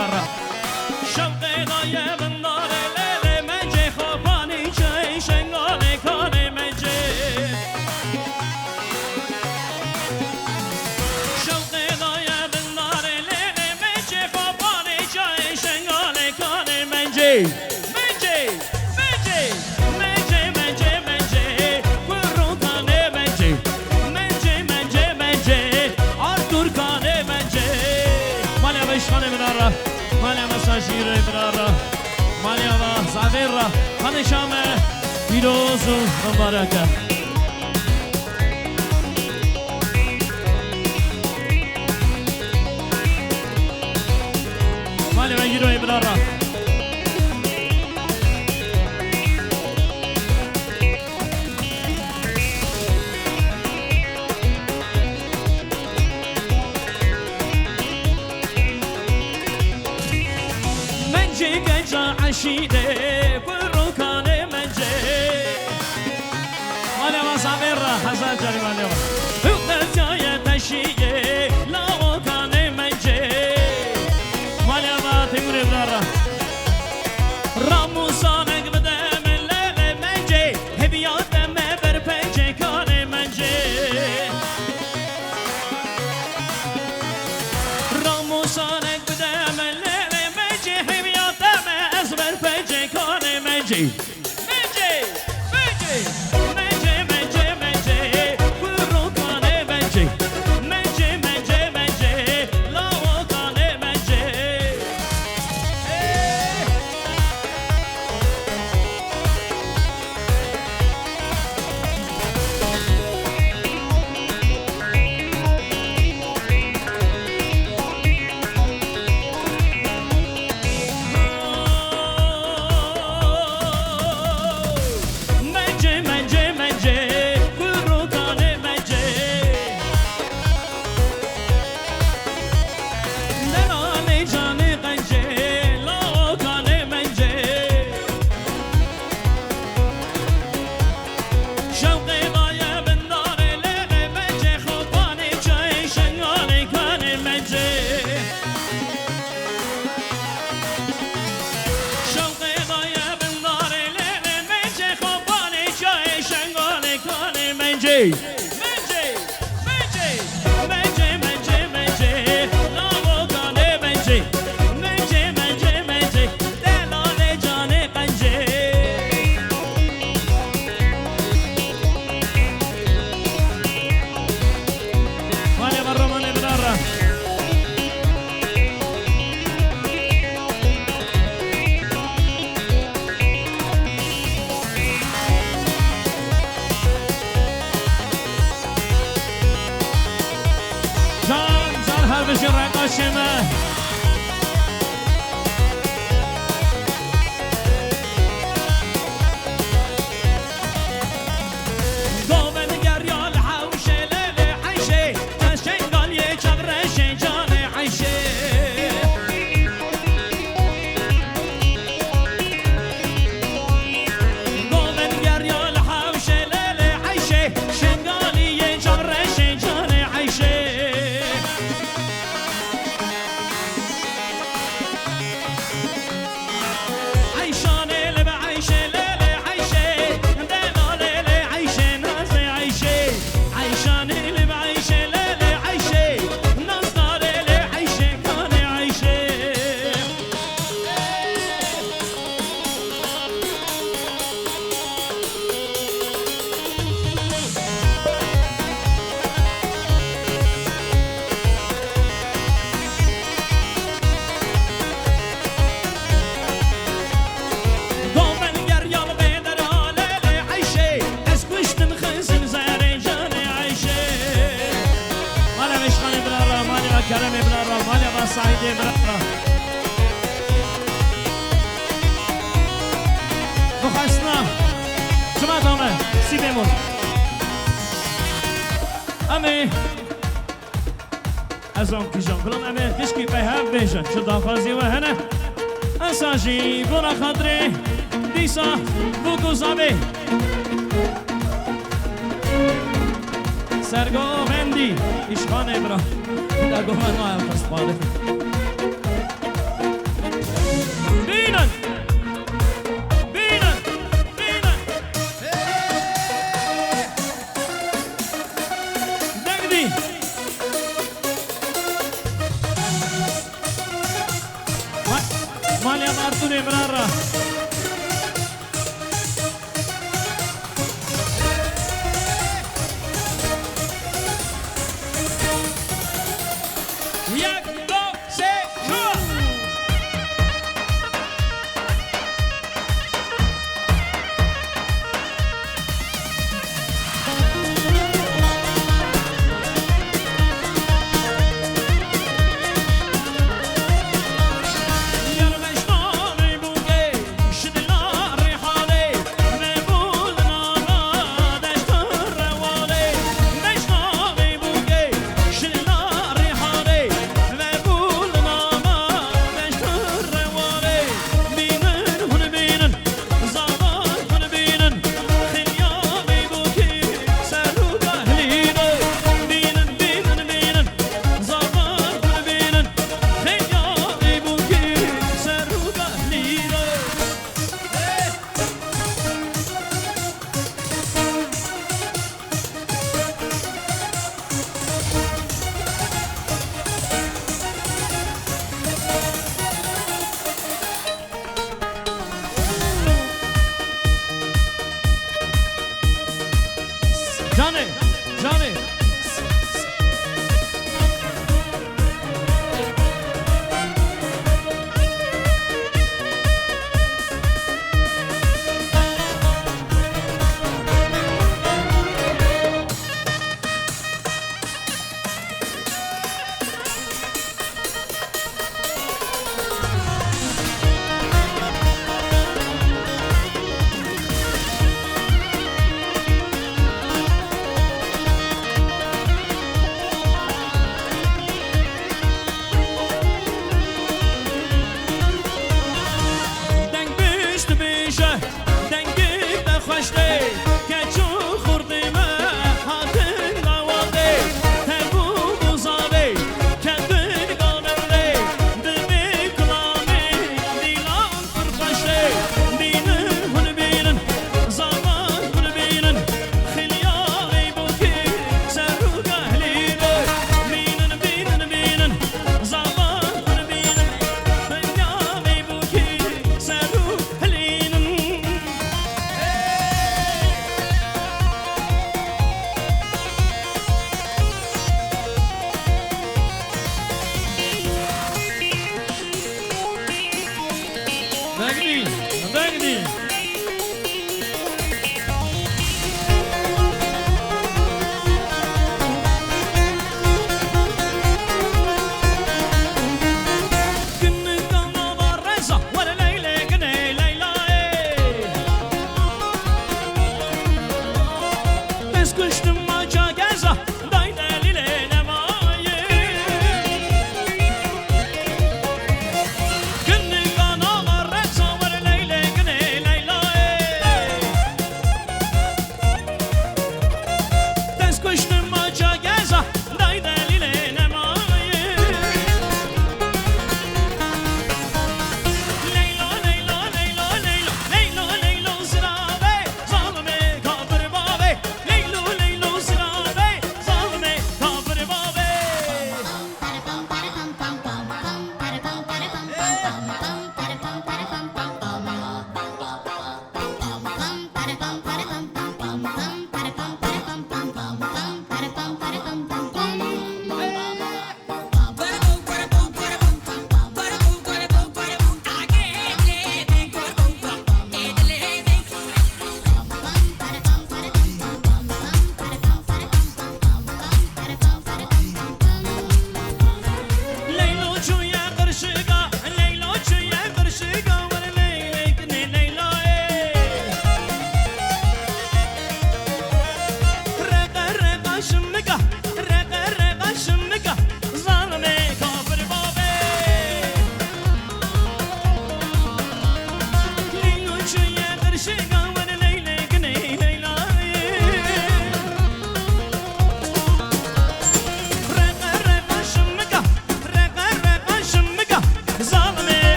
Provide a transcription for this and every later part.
برارا شوق دای بندار لیل منجه خوابانی چه شنگال کار منجه شوق دای بندار لیل منجه خوابانی چه شنگال کار منجه مالي مساجير برارة مالي الله زعفيرة خاني شامة فيروز مباركة مالي مجيرو برارة عشيدة كروكان منجي مالي وصابيرة حسن جاري مالي وقت جاية تشيية لاو كان منجي مالي واتمري برارة رامو صانق بدم الليل منجي هبيات ما بربنجي كان منجي رامو صانق بدم الليل منجي هبيات Menji, menji, menji, menji, menji, menji, kuru kane menji, menji, menji, menji, lawo kane menji. Menji, menji, menji, menji, menji, lawo kane menji, menji, menji, menji, delale jane menji. Mane barra mane barra. Harvest your right now, كرم ابن الرمال يا سعيد ابن الرمال بخشنا شما دامه سی بمون امی از آن کشان کلام امی کشکی به هم بیشن شد آخازی و هنه انساجی بونا خاطره دیسا بوگو زمه سرگاه بندی اشخان ابراهیم در گوه ما هم استفاده جانه جانه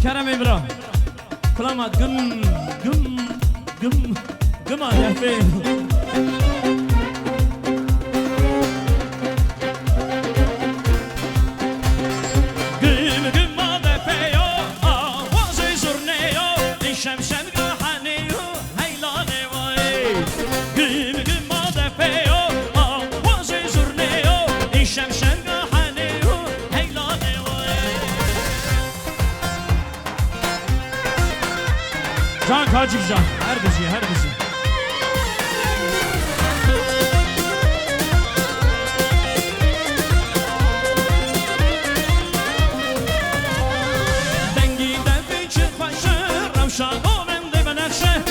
Kerem İbrah Kulama gım gım gım gım adefe Gım gım adefe yo Avazı zurne yo Şemşem gahane yo Heylane vay Gım gım adefe yo Avazı zurne yo Şemşem gahane yo Heylane vay Can Kacık Can, her bizi, her bizi. Dengi de biçir başı, Ravşa o bende benekşe,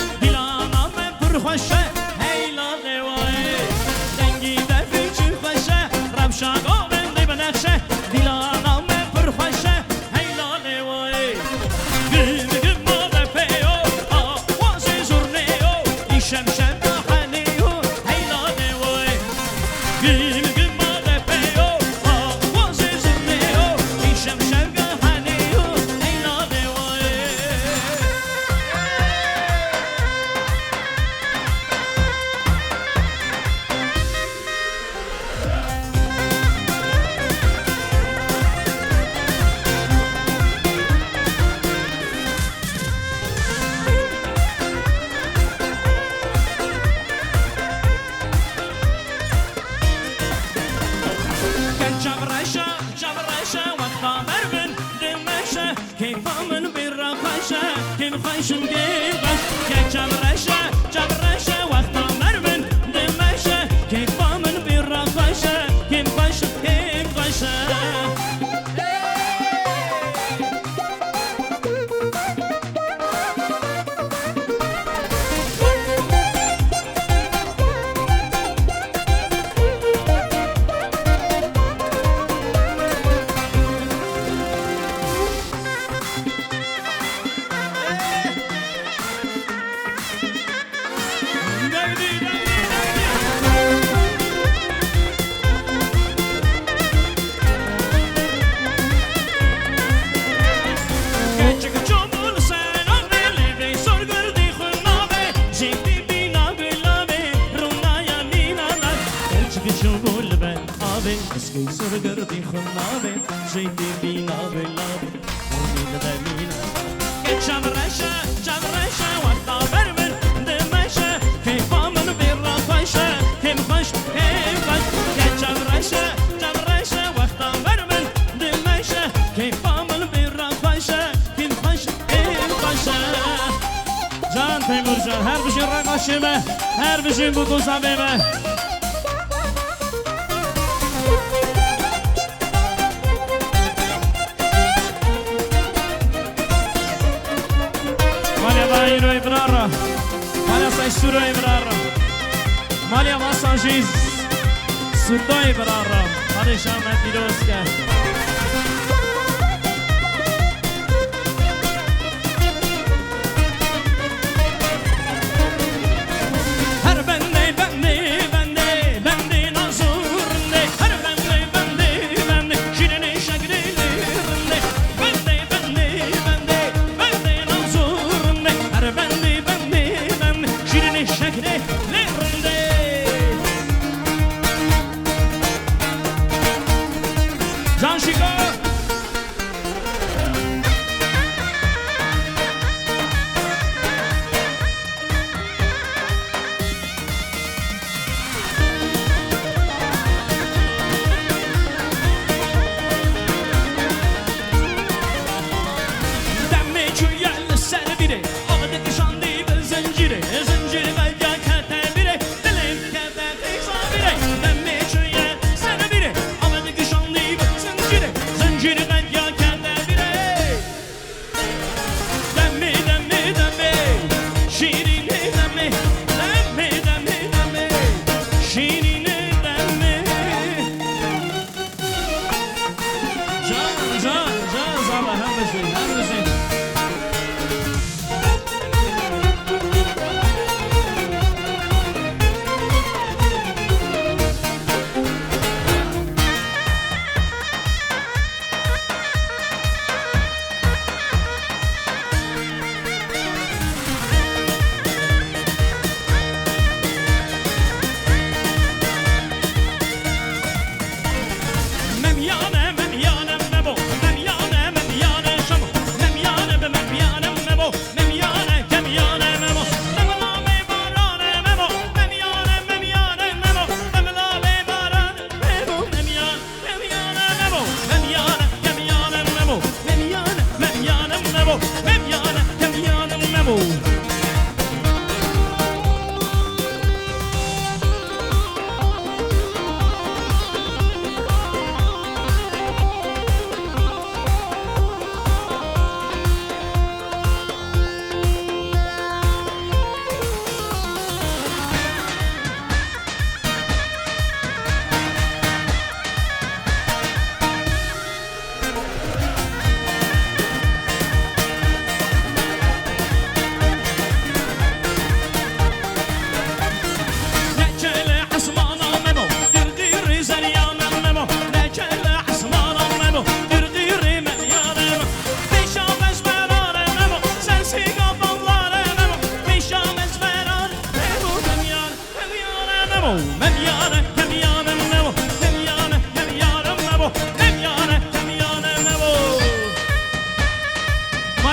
Güm güm made peyo Avazı zurneyo İşem şem kahaneyo Heylane vay Güm güm made peyo Avazı zurneyo İşem şem kahaneyo Heylane vay جبرشة وقتا مرمن دمشة كيف من بالرقشة كيف خيشم كيف خيش جبرشة وقتا مرمن دمشة كيف من بالرقشة كيف خيشم كيف خيشة اسکی سرگردی خنابه جیدی بینا بلابه امید بمینا که جبرشه وقتا برمن دمشه کیفا من بیرا خوشه کم خوش که جبرشه وقتا برمن دمشه کیفا من بیرا خوشه کم خوش جان تیمور جان هر بشین رقاشمه هر بشین بودو زمیمه Maliya Ibrara, Maliya Saysura Ibrara, Maliya Masanjiz, Suda Ibrara, Maliya Şahmet Biloska. Her bende nazurunde, her bende, şirin şagrilerinde, bende nazurunde, her bende, şirin şagrilerinde.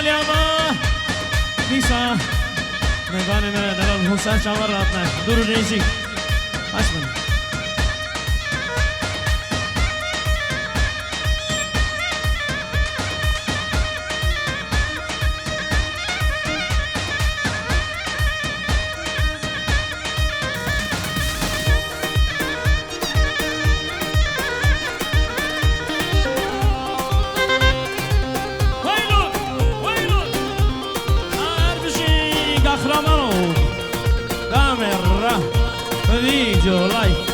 ماليابا ديسا ميدان دلال حسين شاور راتنا دور ريزي اسمن Video like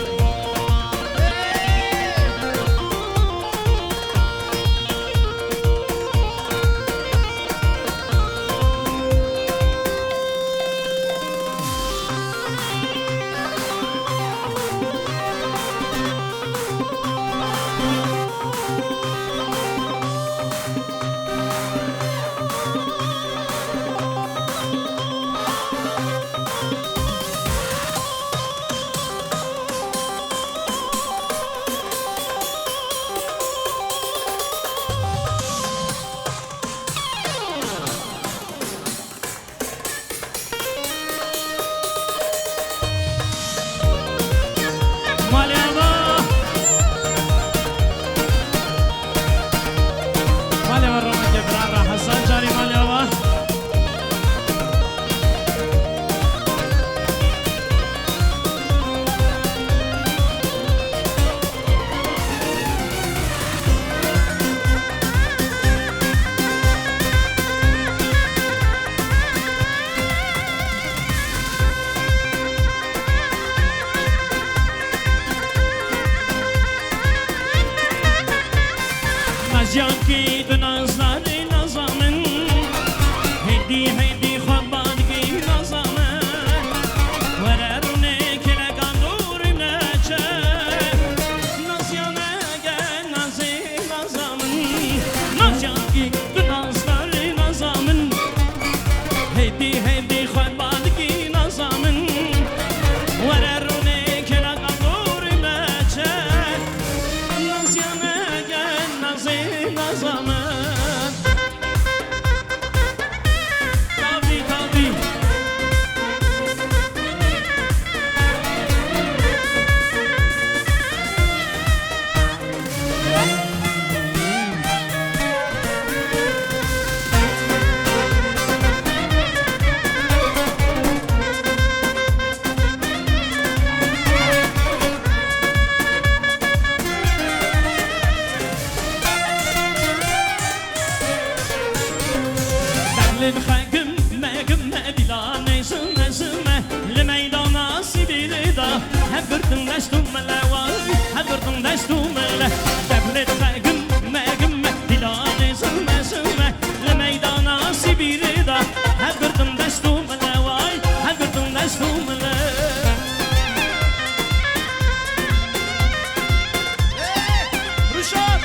Janki de nazları nazamın Hedi khambani nazamın Vererune kele kandurune çe Nazyane gen nazi nazamın Janki de nazları nazamın Hedi khambani nazamın Vererune kele kandurune çe Nazyane gen nazi zaman tabi الخاكم ما قمنا بلا نسمة لميدانا سبيلدا حبرتن دستو ملاوي حبرتن دستو ملا دبل الخاكم ما قمنا بلا نسمة لميدانا سبيلدا حبرتن دستو ملاوي حبرتن دستو ملا رشاد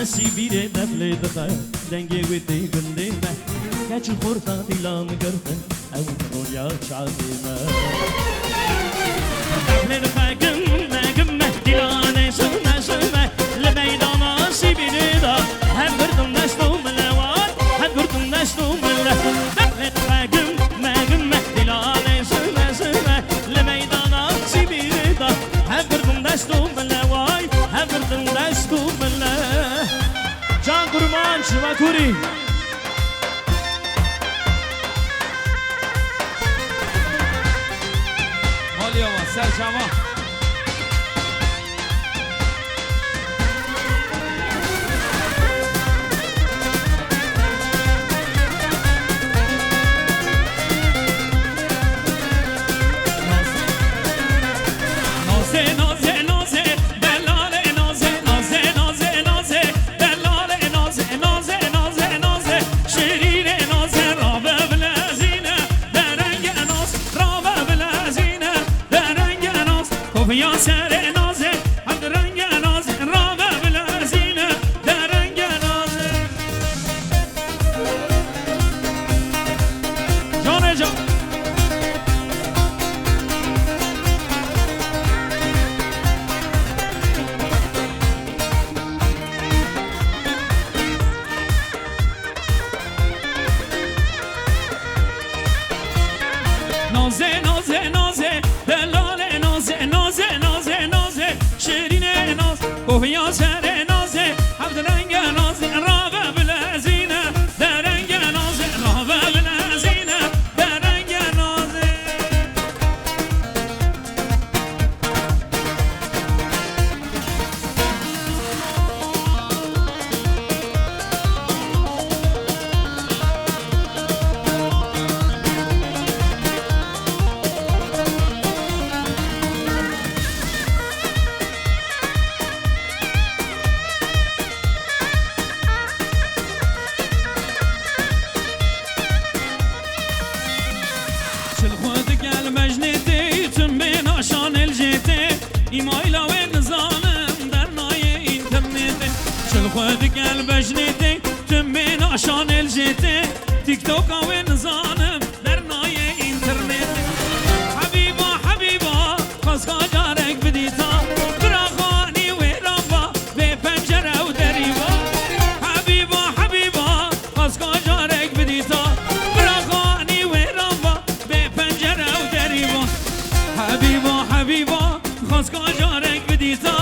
سيبيري دبلي دخل دنجي ودي قنديمة كاش الخرطة دي لام قرفن أو روليا شعبيمة دبلي دخل قمة قمة دي لاني سمة لبيدانا سيبيري دا هبرتم نستو ملوان هبرتم نستو ملوان دبلي دخل قمة قمة دي لاني سمة لبيدانا سيبيري دا هبرتم نستو ملوان هبرتم نستو ملوان Can Kurman Şivakuri Maliyama Serşama Nose نزانم در نای اینترنت چل خود گل بجنیده تم بین آشان الجیده تیک توک و نزانم در نای اینترنت حبیبا حبیبا خسکا جارک بدیتا براخانی و رامبا به پنجره و دریبا حبیبا حبیبا خسکا جارک بدیتا براخانی و رامبا به پنجره و دریبا حبیبا حبیبا خسکا جارک بدیتا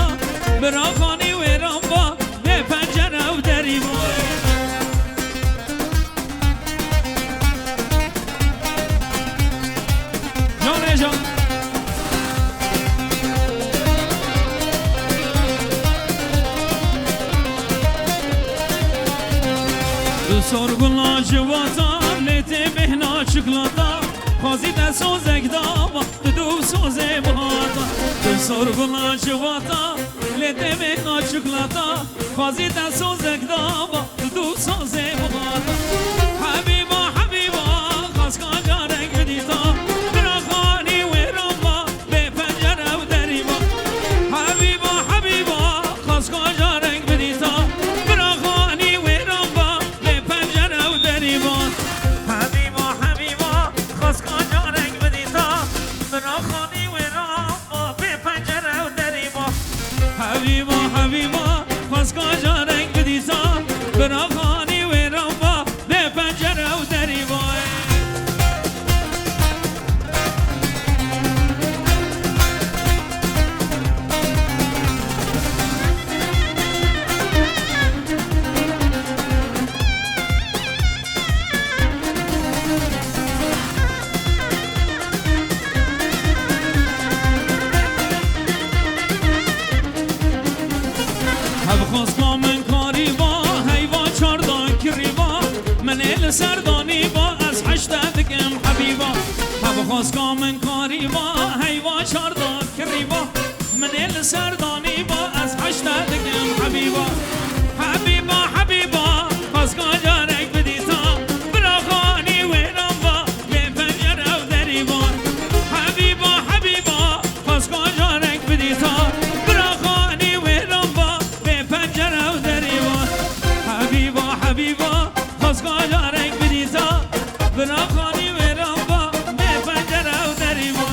براخانی و رامبا به پنجره و دریبا جان جان سرگلا جواتا لیت بهنا چکلاتا خازی در سوزک داوا دو سوزه بهاتا سرگلا جواتا لیت بهنا چکلاتا خازی در سوزک داوا دو سوزه بهاتا حبیبا حبیبا خاسکا جارک بدیتا براخانی و رامبا به پنجره و دریبا حبیبا حبیبا خاسکا جارک بدیتا براخانی و رامبا به پنجره و دریبا حبیبا حبیبا خاسکا جارک بدیتا براخانی و رامبا به پنجره و دریبا حبیبا حبیبا خاسکا جارک بدیتا براخانی و رامبا به پنجره و دریبا خواستم من کاری با حیوان چاردان کریبا من ال سردانی با از حشت دکم حبیبا خواستم من کاری با حیوان چاردان کریبا من ال سردانی با از حشت دکم حبیبا حبیبا حبیبا خواستم جارک بدیتا براخانی و رامبا به پنجره و دریبا حبیبا حبیبا خواستم جارک بدیتا براخانی و رامبا به پنجره و دریبا حبیبا حبیبا خواستم جارک بدیتا براخانی و رامبا به پنجره و دریبا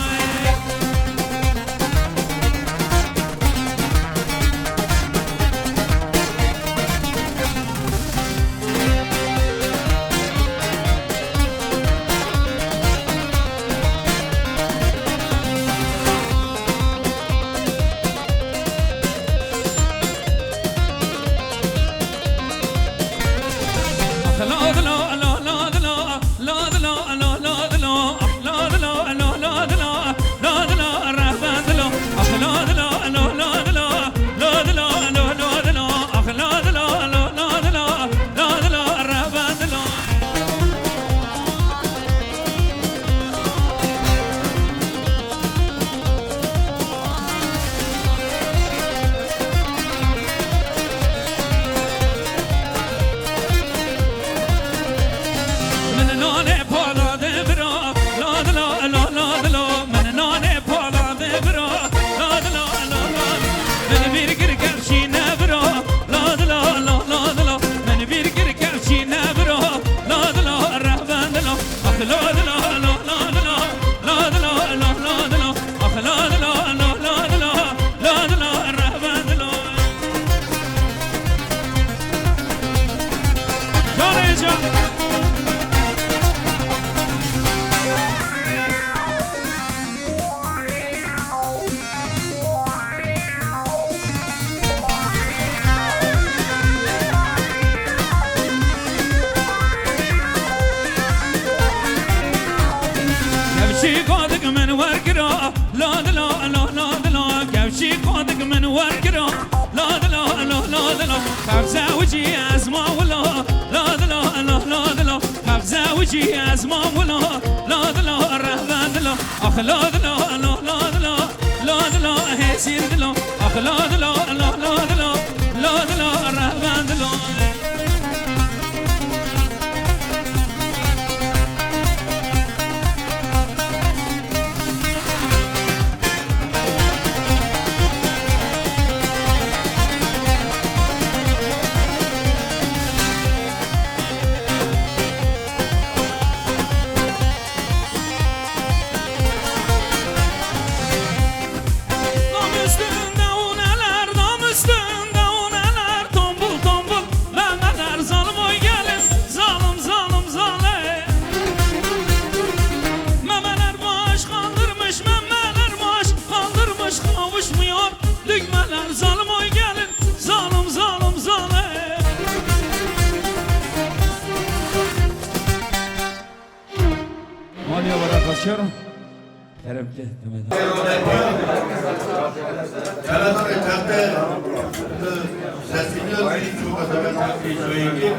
زوجي أزما ولا لا لا لا لا لا حق زوجي أزما ولا لا لا الرهبان لا أخ لا لا لا لا لا لا لا هسير لا أخ لا لا لا لا لا لا لا الرهبان لا شروع ترمته تمام Çalanları çaktı. Sesini öldürüp çok adamı çaktı. Söyleyeyim.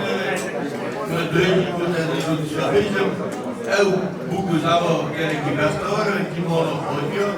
Söyleyeyim. Söyleyeyim. Ev bu güzel o gerekli. Rastlar kim onu koyuyor.